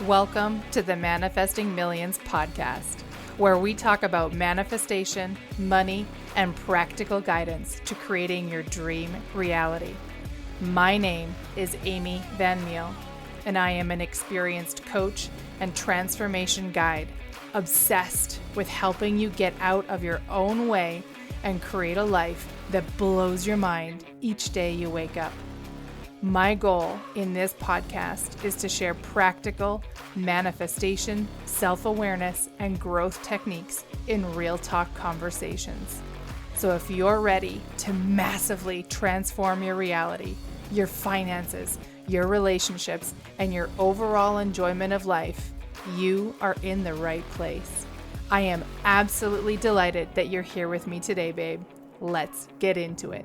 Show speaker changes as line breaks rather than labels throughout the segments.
Welcome to the Manifesting Millions podcast, where we talk about manifestation, money, and practical guidance to creating your dream reality. My name is Amy Van Meel, and I am an experienced coach and transformation guide, obsessed with helping you get out of your own way and create a life that blows your mind each day you wake up. My goal in this podcast is to share practical manifestation, self-awareness, and growth techniques in real talk conversations. So if you're ready to massively transform your reality, your finances, your relationships, and your overall enjoyment of life, you are in the right place. I am absolutely delighted that you're here with me today, babe. Let's get into it.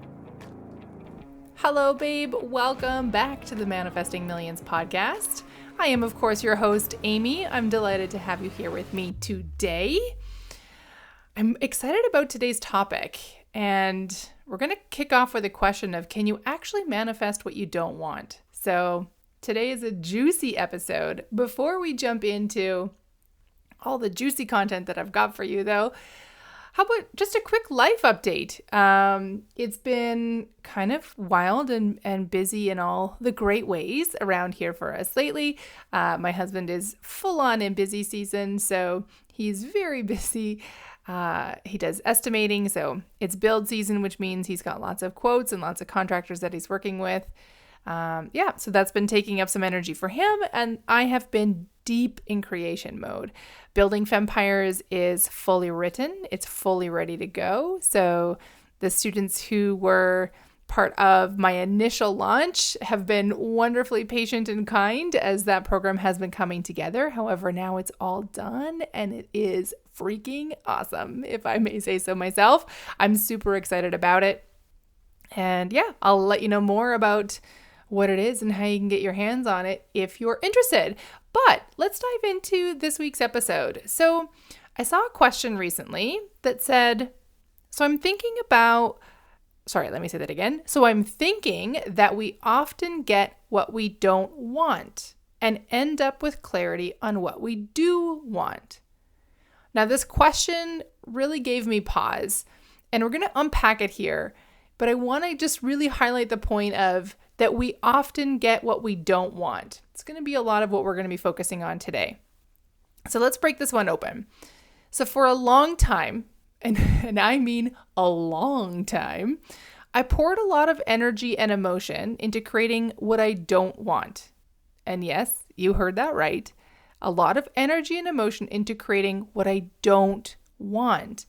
Hello, babe. Welcome back to the Manifesting Millions podcast. I am, of course, your host, Amy. I'm delighted to have you here with me today. I'm excited about today's topic, and we're going to kick off with a question of, can you actually manifest what you don't want? So today is a juicy episode. Before we jump into all the juicy content that I've got for you, though, how about just a quick life update? It's been kind of wild and busy in all the great ways around here for us lately. My husband is full on in busy season, so he's very busy. He does estimating, so it's build season, which means he's got lots of quotes and lots of contractors that he's working with. So that's been taking up some energy for him, and I have been deep in creation mode. Building Fempires is fully written. It's fully ready to go. So the students who were part of my initial launch have been wonderfully patient and kind as that program has been coming together. However, now it's all done and it is freaking awesome, if I may say so myself. I'm super excited about it. And yeah, I'll let you know more about what it is and how you can get your hands on it if you're interested. But let's dive into this week's episode. So I saw a question recently that said, I'm thinking that we often get what we don't want and end up with clarity on what we do want. Now, this question really gave me pause, and we're going to unpack it here, but I want to just really highlight the point of that we often get what we don't want. It's going to be a lot of what we're going to be focusing on today. So let's break this one open. So for a long time, and I mean a long time, I poured a lot of energy and emotion into creating what I don't want. And yes, you heard that right. A lot of energy and emotion into creating what I don't want.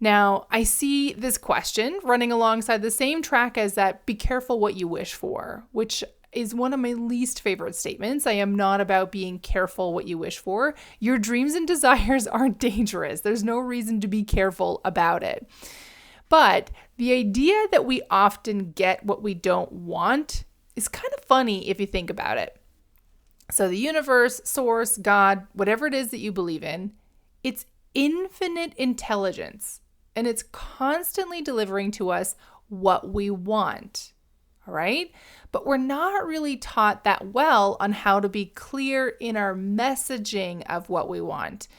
Now, I see this question running alongside the same track as that be careful what you wish for, which is one of my least favorite statements. I am not about being careful what you wish for. Your dreams and desires aren't dangerous. There's no reason to be careful about it. But the idea that we often get what we don't want is kind of funny if you think about it. So the universe, source, God, whatever it is that you believe in, it's infinite intelligence. And it's constantly delivering to us what we want, all right? But we're not really taught that well on how to be clear in our messaging of what we want.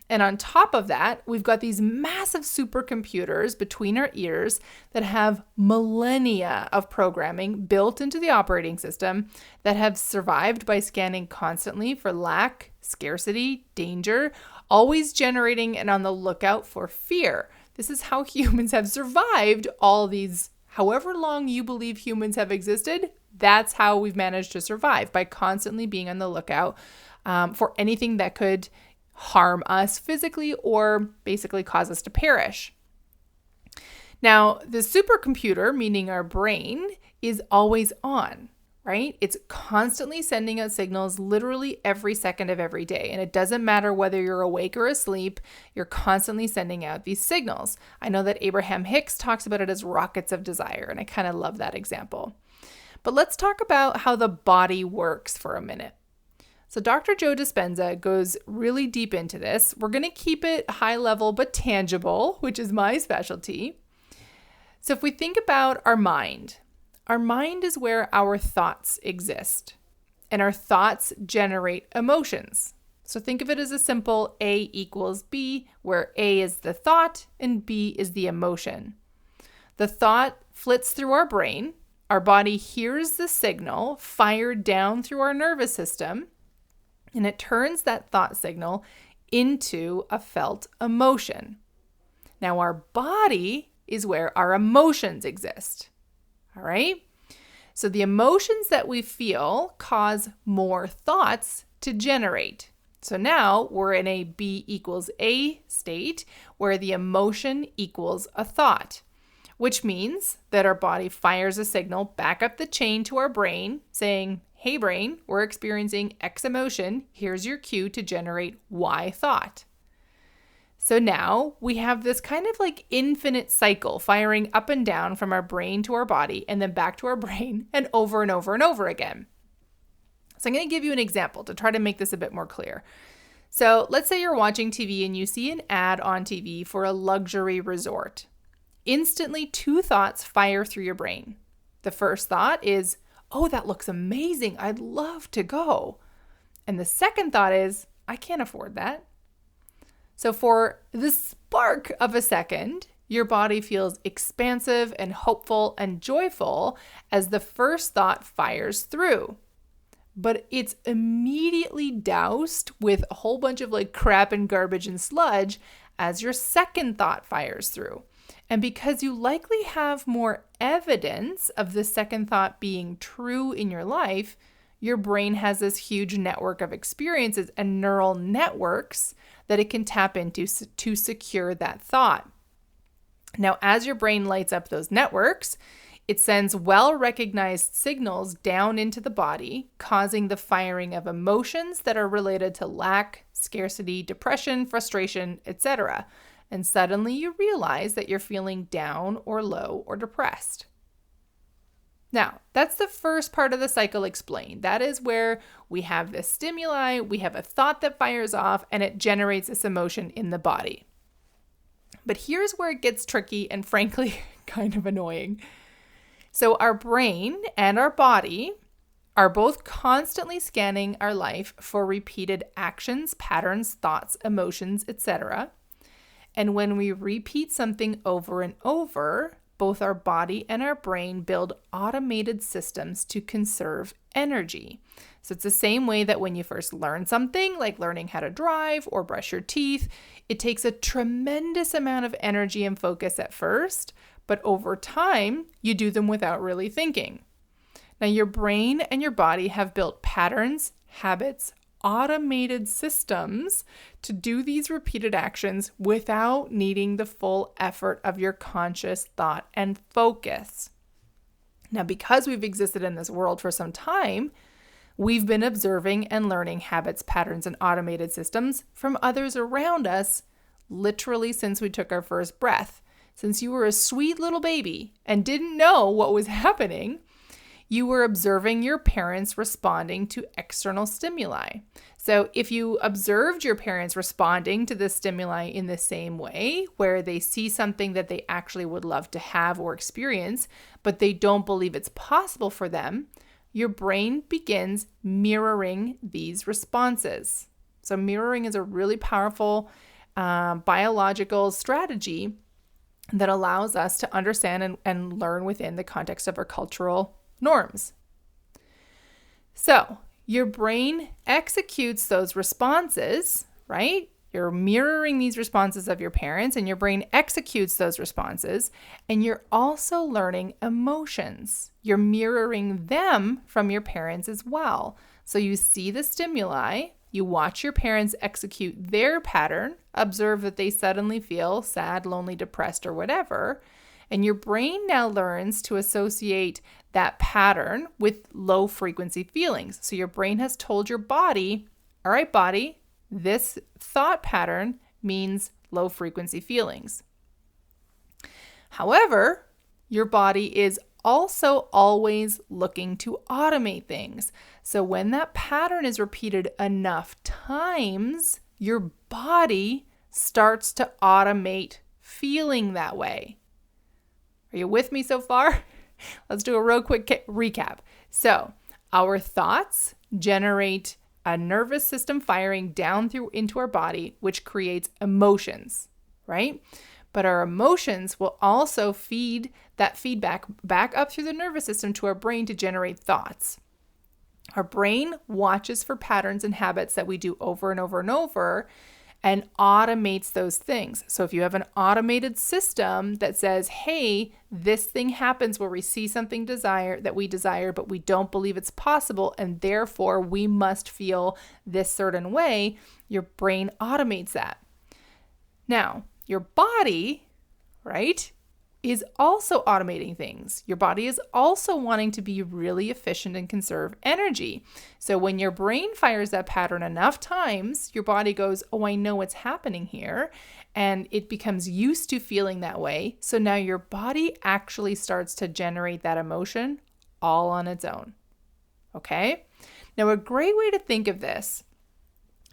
And on top of that, we've got these massive supercomputers between our ears that have millennia of programming built into the operating system that have survived by scanning constantly for lack, scarcity, danger, always generating and on the lookout for fear. This is how humans have survived all these, however long you believe humans have existed, that's how we've managed to survive, by constantly being on the lookout for anything that could harm us physically or basically cause us to perish. Now, the supercomputer, meaning our brain, is always on, right? It's constantly sending out signals literally every second of every day. And it doesn't matter whether you're awake or asleep, you're constantly sending out these signals. I know that Abraham Hicks talks about it as rockets of desire, and I kind of love that example. But let's talk about how the body works for a minute. So Dr. Joe Dispenza goes really deep into this. We're going to keep it high level but tangible, which is my specialty. So if we think about our mind is where our thoughts exist. and our thoughts generate emotions. So think of it as a simple A equals B, where A is the thought and B is the emotion. The thought flits through our brain. Our body hears the signal fired down through our nervous system, and it turns that thought signal into a felt emotion. Now, our body is where our emotions exist. All right? So the emotions that we feel cause more thoughts to generate. So now we're in a B equals A state where the emotion equals a thought, which means that our body fires a signal back up the chain to our brain saying, hey brain, we're experiencing X emotion. Here's your cue to generate Y thought. So now we have this kind of like infinite cycle firing up and down from our brain to our body and then back to our brain and over and over and over again. So I'm going to give you an example to try to make this a bit more clear. So let's say you're watching TV and you see an ad on TV for a luxury resort. Instantly, two thoughts fire through your brain. The first thought is, oh, that looks amazing. I'd love to go. And the second thought is, I can't afford that. So for the spark of a second, your body feels expansive and hopeful and joyful as the first thought fires through. But it's immediately doused with a whole bunch of like crap and garbage and sludge as your second thought fires through. And because you likely have more evidence of the second thought being true in your life, your brain has this huge network of experiences and neural networks that it can tap into to secure that thought. Now, as your brain lights up those networks, it sends well-recognized signals down into the body, causing the firing of emotions that are related to lack, scarcity, depression, frustration, etc. And suddenly you realize that you're feeling down or low or depressed. Now, that's the first part of the cycle explained. That is where we have this stimuli, we have a thought that fires off, and it generates this emotion in the body. But here's where it gets tricky and frankly kind of annoying. So our brain and our body are both constantly scanning our life for repeated actions, patterns, thoughts, emotions, etc. And when we repeat something over and over, both our body and our brain build automated systems to conserve energy. So it's the same way that when you first learn something, like learning how to drive or brush your teeth, it takes a tremendous amount of energy and focus at first, but over time, you do them without really thinking. Now, your brain and your body have built patterns, habits, automated systems to do these repeated actions without needing the full effort of your conscious thought and focus. Now, because we've existed in this world for some time, we've been observing and learning habits, patterns, and automated systems from others around us literally since we took our first breath. Since you were a sweet little baby and didn't know what was happening, you were observing your parents responding to external stimuli. So if you observed your parents responding to the stimuli in the same way, where they see something that they actually would love to have or experience, but they don't believe it's possible for them, your brain begins mirroring these responses. So mirroring is a really powerful biological strategy that allows us to understand and learn within the context of our cultural norms. So your brain executes those responses, right? You're mirroring these responses of your parents and your brain executes those responses, and you're also learning emotions. You're mirroring them from your parents as well. So you see the stimuli, you watch your parents execute their pattern, observe that they suddenly feel sad, lonely, depressed, or whatever, and your brain now learns to associate that pattern with low frequency feelings. So your brain has told your body, all right, body, this thought pattern means low frequency feelings. However, your body is also always looking to automate things. So when that pattern is repeated enough times, your body starts to automate feeling that way. Are you with me so far? Let's do a real quick recap. So our thoughts generate a nervous system firing down through into our body, which creates emotions, right? But our emotions will also feed that feedback back up through the nervous system to our brain to generate thoughts. Our brain watches for patterns and habits that we do over and over and over and automates those things. So if you have an automated system that says, hey, this thing happens where we see something that we desire, but we don't believe it's possible, and therefore we must feel this certain way, your brain automates that. Now, your body, right, is also automating things. Your body is also wanting to be really efficient and conserve energy. So when your brain fires that pattern enough times, your body goes, oh, I know what's happening here. And it becomes used to feeling that way. So now your body actually starts to generate that emotion all on its own. Okay? Now, a great way to think of this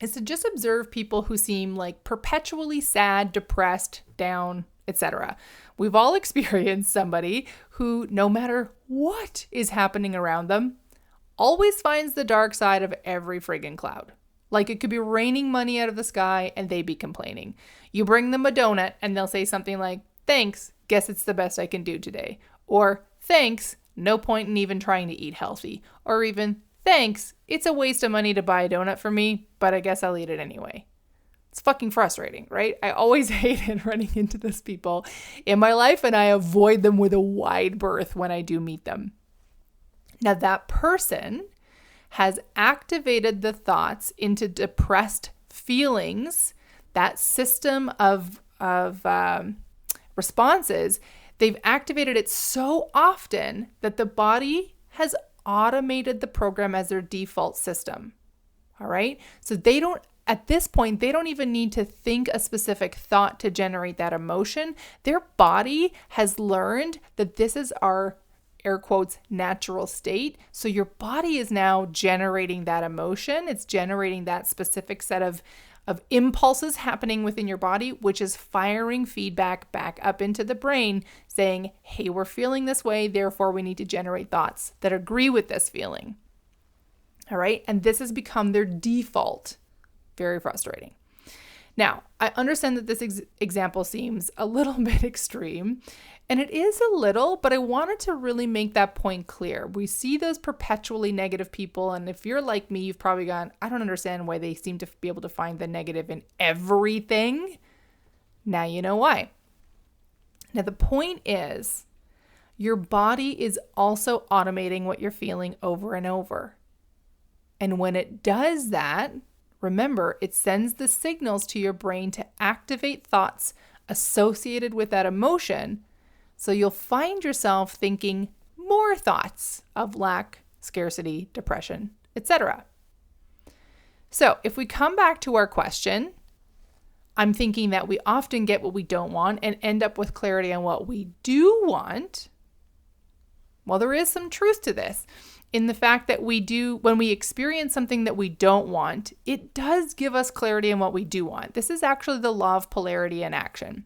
is to just observe people who seem like perpetually sad, depressed, down, etc. We've all experienced somebody who, no matter what is happening around them, always finds the dark side of every friggin' cloud. Like it could be raining money out of the sky and they be complaining. You bring them a donut and they'll say something like, thanks, guess it's the best I can do today. Or thanks, no point in even trying to eat healthy. Or even thanks, it's a waste of money to buy a donut for me, but I guess I'll eat it anyway. It's fucking frustrating, right? I always hated running into those people in my life, and I avoid them with a wide berth when I do meet them. Now, that person has activated the thoughts into depressed feelings, that system of responses, they've activated it so often that the body has automated the program as their default system. All right? So at this point, they don't even need to think a specific thought to generate that emotion. Their body has learned that this is our, air quotes, natural state. So your body is now generating that emotion. It's generating that specific set of impulses happening within your body, which is firing feedback back up into the brain saying, hey, we're feeling this way, therefore we need to generate thoughts that agree with this feeling. All right? And this has become their default. Very frustrating. Now, I understand that this example seems a little bit extreme, and it is a little, but I wanted to really make that point clear. We see those perpetually negative people, and if you're like me, you've probably gone, I don't understand why they seem to be able to find the negative in everything. Now you know why. Now, the point is, your body is also automating what you're feeling over and over. And when it does that, remember, it sends the signals to your brain to activate thoughts associated with that emotion. So you'll find yourself thinking more thoughts of lack, scarcity, depression, etc. So if we come back to our question, I'm thinking that we often get what we don't want and end up with clarity on what we do want. Well, there is some truth to this. In the fact that when we experience something that we don't want, it does give us clarity on what we do want. This is actually the law of polarity in action.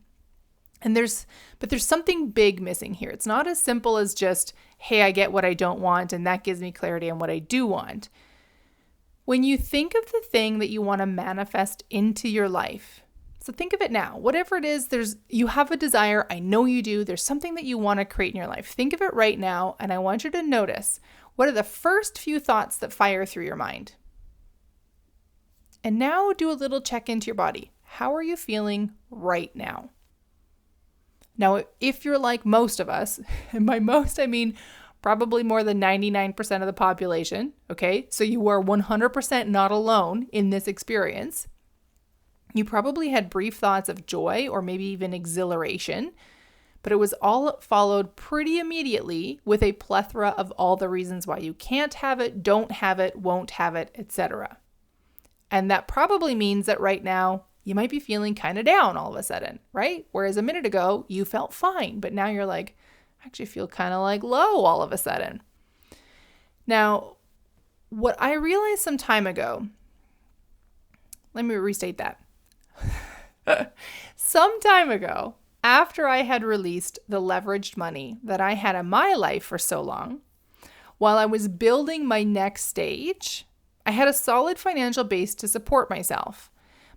But there's something big missing here. It's not as simple as just, hey, I get what I don't want, and that gives me clarity on what I do want. When you think of the thing that you want to manifest into your life, so think of it now. Whatever it is, you have a desire. I know you do. There's something that you want to create in your life. Think of it right now, and I want you to notice, what are the first few thoughts that fire through your mind? And now do a little check into your body. How are you feeling right now? Now, if you're like most of us, and by most, I mean probably more than 99% of the population, okay? So you are 100% not alone in this experience. You probably had brief thoughts of joy or maybe even exhilaration, but it was all followed pretty immediately with a plethora of all the reasons why you can't have it, don't have it, won't have it, etc. And that probably means that right now you might be feeling kind of down all of a sudden, right? Whereas a minute ago you felt fine, but now you're like, I actually feel kind of like low all of a sudden. Now, what I realized some time ago, let me restate that. Some time ago, after I had released the leveraged money that I had in my life for so long, while I was building my next stage, I had a solid financial base to support myself.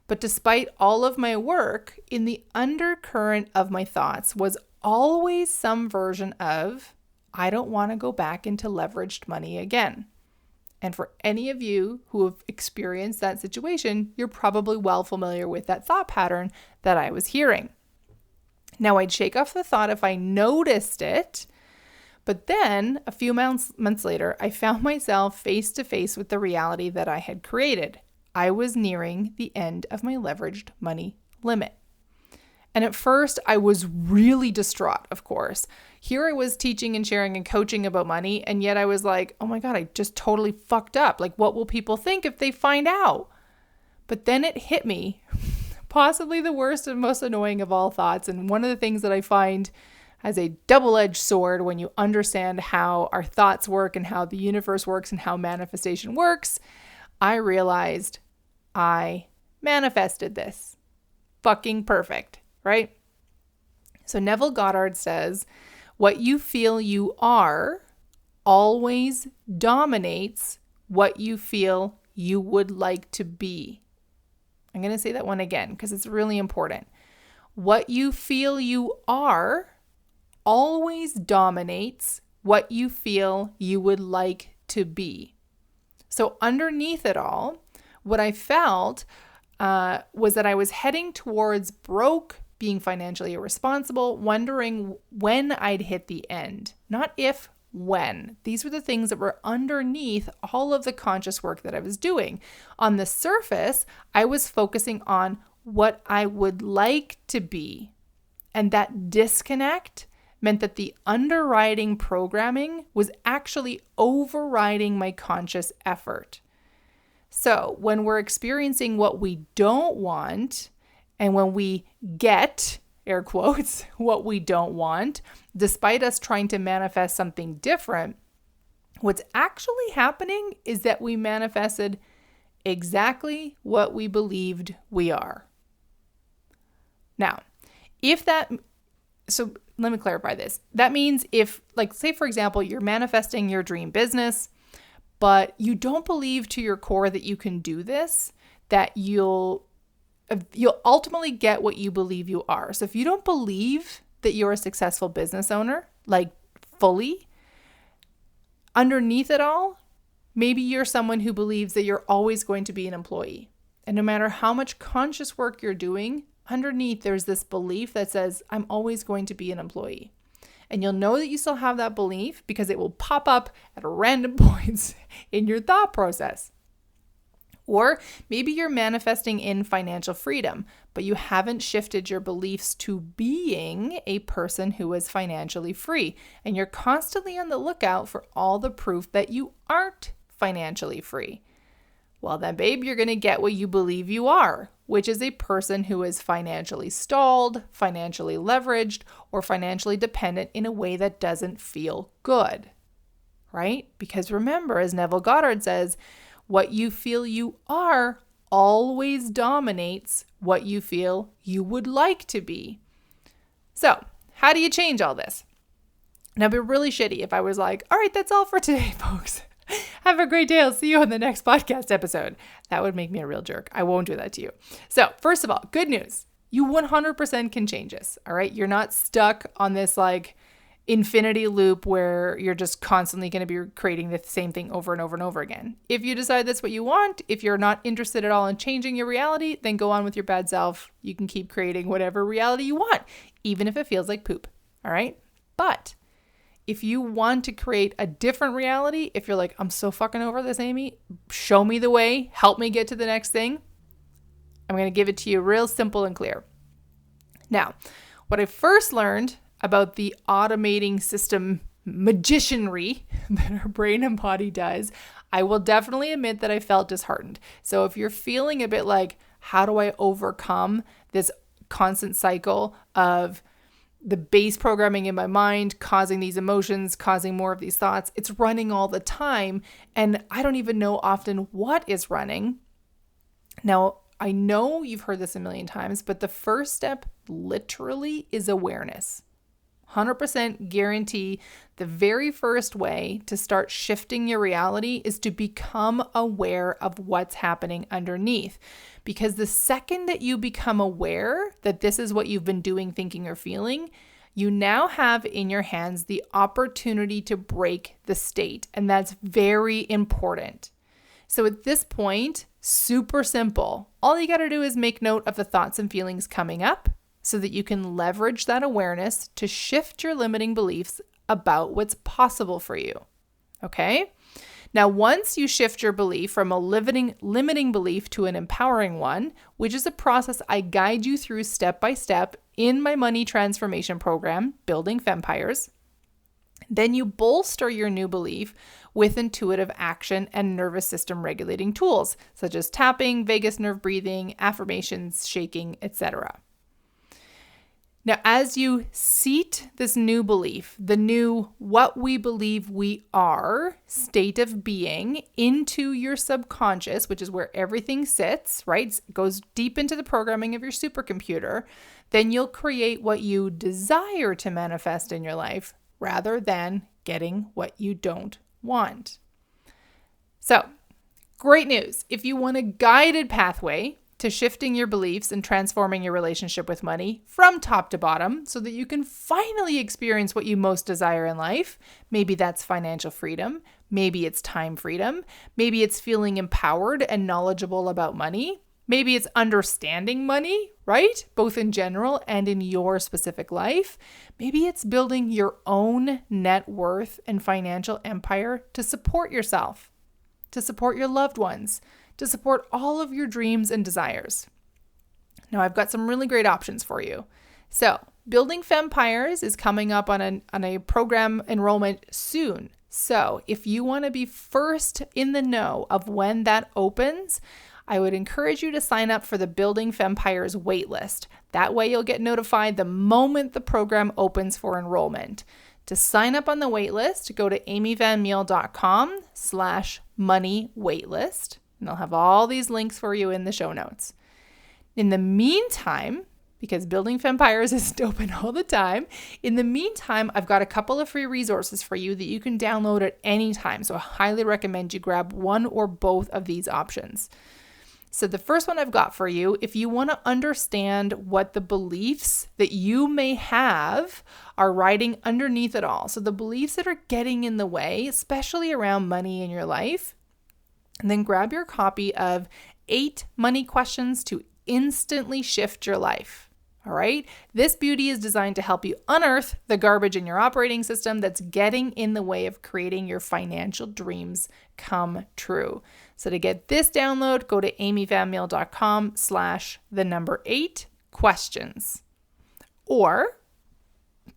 But despite all of my work, in the undercurrent of my thoughts was always some version of, I don't want to go back into leveraged money again. And for any of you who have experienced that situation, you're probably well familiar with that thought pattern that I was hearing. Now, I'd shake off the thought if I noticed it, but then a few months later, I found myself face to face with the reality that I had created. I was nearing the end of my leveraged money limit. And at first, I was really distraught, of course. Here I was teaching and sharing and coaching about money, and yet I was like, oh my God, I just totally fucked up. Like, what will people think if they find out? But then it hit me, possibly the worst and most annoying of all thoughts. And one of the things that I find as a double-edged sword when you understand how our thoughts work and how the universe works and how manifestation works, I realized I manifested this. Fucking perfect, right? So Neville Goddard says, what you feel you are always dominates what you feel you would like to be. I'm going to say that one again because it's really important. What you feel you are always dominates what you feel you would like to be. So underneath it all, what I felt was that I was heading towards broke, being financially irresponsible, wondering when I'd hit the end. Not if, when. These were the things that were underneath all of the conscious work that I was doing. On the surface, I was focusing on what I would like to be. And that disconnect meant that the underwriting programming was actually overriding my conscious effort. So when we're experiencing what we don't want, and when we get, air quotes, what we don't want, despite us trying to manifest something different, what's actually happening is that we manifested exactly what we believed we are. Now, so let me clarify this. That means if, like, say, for example, you're manifesting your dream business, but you don't believe to your core that you can do this, that you'll ultimately get what you believe you are. So if you don't believe that you're a successful business owner, like fully, underneath it all, maybe you're someone who believes that you're always going to be an employee. And no matter how much conscious work you're doing, underneath there's this belief that says, I'm always going to be an employee. And you'll know that you still have that belief because it will pop up at random points in your thought process. Or maybe you're manifesting in financial freedom, but you haven't shifted your beliefs to being a person who is financially free. And you're constantly on the lookout for all the proof that you aren't financially free. Well, then, babe, you're going to get what you believe you are, which is a person who is financially stalled, financially leveraged, or financially dependent in a way that doesn't feel good, right? Because remember, as Neville Goddard says, what you feel you are always dominates what you feel you would like to be. So, how do you change all this? Now, it'd be really shitty if I was like, all right, that's all for today, folks. Have a great day. I'll see you on the next podcast episode. That would make me a real jerk. I won't do that to you. So, first of all, good news. You 100% can change this, all right? You're not stuck on this like infinity loop where you're just constantly going to be creating the same thing over and over and over again. If you decide that's what you want, if you're not interested at all in changing your reality, then go on with your bad self. You can keep creating whatever reality you want, even if it feels like poop, all right? But if you want to create a different reality, if you're like, I'm so fucking over this, Amy, show me the way, help me get to the next thing, I'm going to give it to you real simple and clear. Now, what I first learned about the automating system magicianry that our brain and body does, I will definitely admit that I felt disheartened. So if you're feeling a bit like, how do I overcome this constant cycle of the base programming in my mind causing these emotions, causing more of these thoughts, it's running all the time, and I don't even know often what is running. Now, I know you've heard this a million times, but the first step literally is awareness. 100% guarantee the very first way to start shifting your reality is to become aware of what's happening underneath. Because the second that you become aware that this is what you've been doing, thinking, or feeling, you now have in your hands the opportunity to break the state. And that's very important. So at this point, super simple. All you got to do is make note of the thoughts and feelings coming up so that you can leverage that awareness to shift your limiting beliefs about what's possible for you. Okay? Now, once you shift your belief from a limiting belief to an empowering one, which is a process I guide you through step by step in my money transformation program, Building Fempires, then you bolster your new belief with intuitive action and nervous system regulating tools, such as tapping, vagus nerve breathing, affirmations, shaking, etc. Now, as you seat this new belief, the new what we believe we are state of being into your subconscious, which is where everything sits, right? It goes deep into the programming of your supercomputer, then you'll create what you desire to manifest in your life rather than getting what you don't want. So, great news. If you want a guided pathway to shifting your beliefs and transforming your relationship with money from top to bottom so that you can finally experience what you most desire in life. Maybe that's financial freedom. Maybe it's time freedom. Maybe it's feeling empowered and knowledgeable about money. Maybe it's understanding money, right? Both in general and in your specific life. Maybe it's building your own net worth and financial empire to support yourself, to support your loved ones, to support all of your dreams and desires. Now, I've got some really great options for you. So, Building Fempires is coming up on a program enrollment soon. So, if you want to be first in the know of when that opens, I would encourage you to sign up for the Building Fempires waitlist. That way, you'll get notified the moment the program opens for enrollment. To sign up on the waitlist, go to amyvanmeel.com/money waitlist. And I'll have all these links for you in the show notes. In the meantime, because Building Fempires isn't open all the time, in the meantime, I've got a couple of free resources for you that you can download at any time. So I highly recommend you grab one or both of these options. So the first one I've got for you, if you want to understand what the beliefs that you may have are riding underneath it all. So the beliefs that are getting in the way, especially around money in your life, and then grab your copy of 8 money questions to instantly shift your life. All right. This beauty is designed to help you unearth the garbage in your operating system that's getting in the way of creating your financial dreams come true. So to get this download, go to amyvanmeel.com/8 questions. Or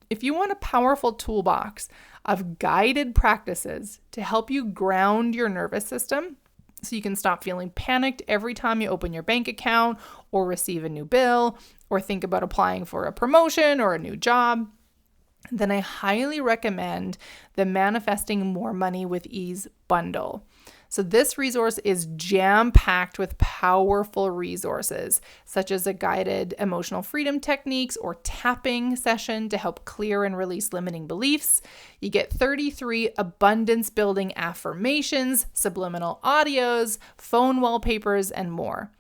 if you want a powerful toolbox of guided practices to help you ground your nervous system, so you can stop feeling panicked every time you open your bank account or receive a new bill or think about applying for a promotion or a new job, then I highly recommend the Manifesting More Money with Ease bundle. So this resource is jam-packed with powerful resources, such as a guided emotional freedom techniques or tapping session to help clear and release limiting beliefs. You get 33 abundance-building affirmations, subliminal audios, phone wallpapers, and more.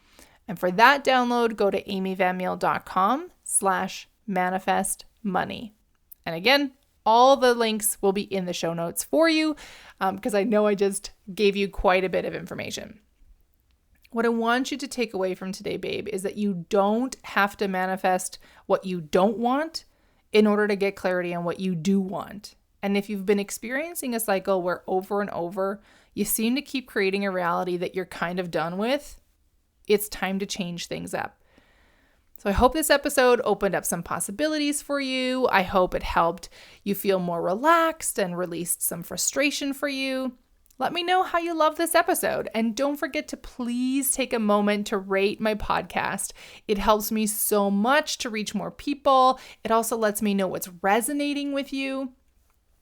And for that download, go to amyvanmeel.com/manifestmoney. And again, all the links will be in the show notes for you because I know I just gave you quite a bit of information. What I want you to take away from today, babe, is that you don't have to manifest what you don't want in order to get clarity on what you do want. And if you've been experiencing a cycle where over and over you seem to keep creating a reality that you're kind of done with, it's time to change things up. So I hope this episode opened up some possibilities for you. I hope it helped you feel more relaxed and released some frustration for you. Let me know how you love this episode. And don't forget to please take a moment to rate my podcast. It helps me so much to reach more people. It also lets me know what's resonating with you.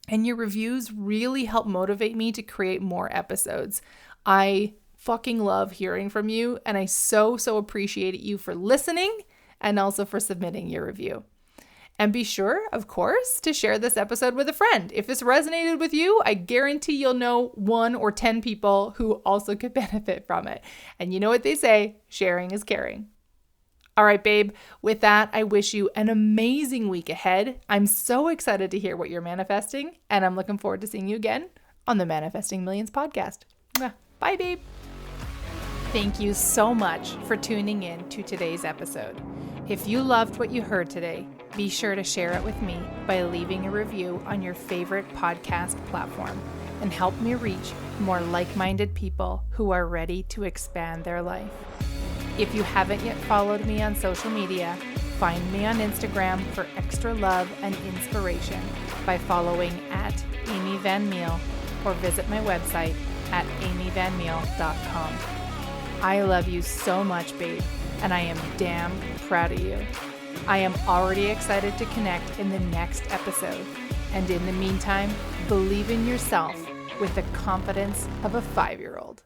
And your reviews really help motivate me to create more episodes. I fucking love hearing from you. And I so appreciate you for listening and also for submitting your review. And be sure, of course, to share this episode with a friend. If this resonated with you, I guarantee you'll know 1 or 10 people who also could benefit from it. And you know what they say, sharing is caring. All right, babe, with that, I wish you an amazing week ahead. I'm so excited to hear what you're manifesting, and I'm looking forward to seeing you again on the Manifesting Millions podcast. Bye, babe. Thank you so much for tuning in to today's episode. If you loved what you heard today, be sure to share it with me by leaving a review on your favorite podcast platform and help me reach more like-minded people who are ready to expand their life. If you haven't yet followed me on social media, find me on Instagram for extra love and inspiration by following @AmyVanMeal or visit my website at amyvanmeal.com. I love you so much, babe, and I am damn proud of you. I am already excited to connect in the next episode. And in the meantime, believe in yourself with the confidence of a 5-year-old.